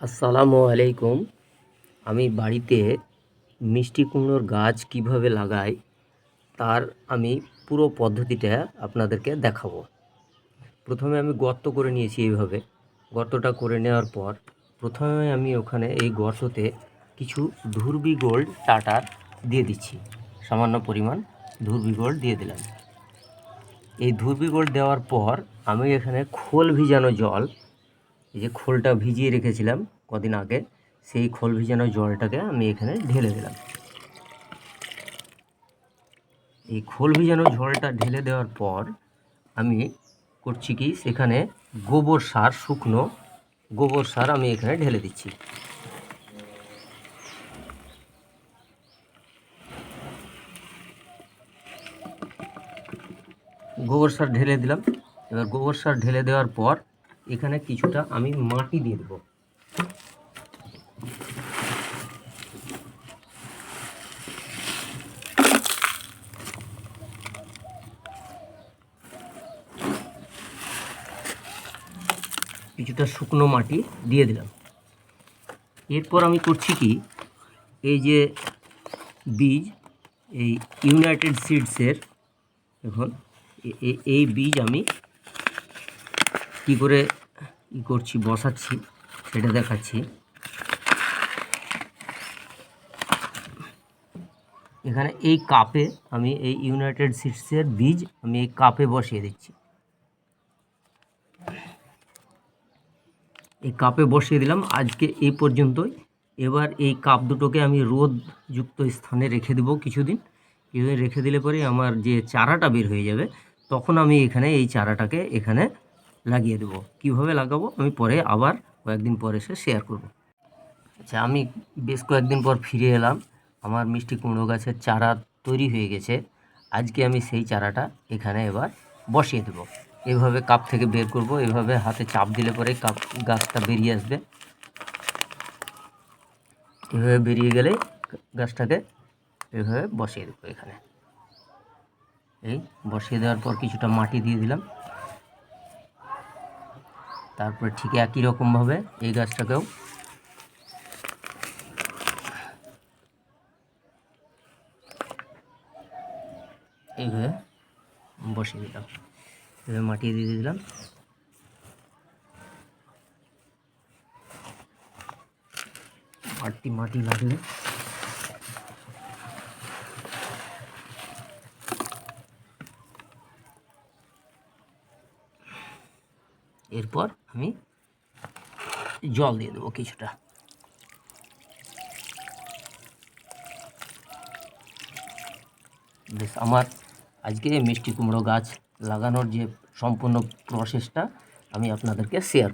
আসসালামু আলাইকুম। আমি বাড়িতে মিষ্টি কুমড়োর গাছ কিভাবে লাগাই তার আমি পুরো পদ্ধতিটা আপনাদেরকে দেখাবো। প্রথমে আমি গর্ত করে নিয়েছি এইভাবে। গর্তটা করে নেওয়ার পর প্রথমে আমি ওখানে এই গর্ততে কিছু ধুরবি গোল্ড টাটার দিয়ে দিচ্ছি। সামান্য পরিমাণ ধুরবি গোল্ড দিয়ে দিলাম। এই ধুরবি গোল্ড দেওয়ার পর আমি এখানে খোল ভিজানো জল, এই যে খোলটা ভিজিয়ে রেখেছিলাম কদিন আগে, সেই খোল ভিজানো জলটাকে আমি এখানে ঢেলে দিলাম। এই খোল ভিজানো জলটা ঢেলে দেওয়ার পর আমি করছি কি, সেখানে গোবর সার, শুকনো গোবর সার আমি এখানে ঢেলে দিচ্ছি। গোবর সার ঢেলে দিলাম। এবার গোবর সার ঢেলে দেওয়ার পর এখানে কিছুটা আমি মাটি দিয়ে দেবো। কিছুটা শুকনো মাটি দিয়ে দিলাম। এরপর আমি করছি কি, এই যে বীজ, এই ইউনাইটেড সিডসের, এখন এই বীজ আমি কি করে করছি, বসাচ্ছি সেটা দেখাচ্ছি। এখানে এই কাপে আমি এই ইউনাইটেড সিডসের বীজ আমি এই কাপে বসিয়ে দিচ্ছি। এই কাপে বসিয়ে দিলাম আজকে এই পর্যন্তই। এবার এই কাপ দুটোকে আমি রোদযুক্ত স্থানে রেখে দেবো কিছুদিন। রেখে দিলে পরে আমার যে চারাটা বের হয়ে যাবে, তখন আমি এখানে এই চারাটাকে এখানে লাগিয়ে দেবো। কিভাবে লাগাবো আমি পরে আবার কয়েকদিন পর এসে শেয়ার করব। আচ্ছা, আমি বেশ কয়েকদিন পর ফিরে এলাম। আমার মিষ্টি কুমড়ো গাছের চারা তৈরি হয়ে গেছে। আজকে আমি সেই চারাটা এখানে এবার বসিয়ে দেবো। এভাবে কাপ থেকে বের করব, এভাবে হাতে চাপ দিলে পরে কাপ গাছটা বেরিয়ে আসবে। এভাবে বেরিয়ে গেলে গাছটাকে এভাবে বসিয়ে দেবো এখানে। এই বসিয়ে দেওয়ার পর কিছুটা মাটি দিয়ে দিলাম। তারপরে ঠিক একই রকমভাবে এই গাছটাকেও এইভাবে বসিয়ে দিলাম। এভাবে মাটি দিয়ে দিলাম। মাটি লাগলে এরপর আমি জল দিয়ে দেবো কিছুটা। বেশ, আমার আজকে মিষ্টি কুমড়ো গাছ লাগানোর যে সম্পূর্ণ প্রসেসটা আমি আপনাদেরকে শেয়ার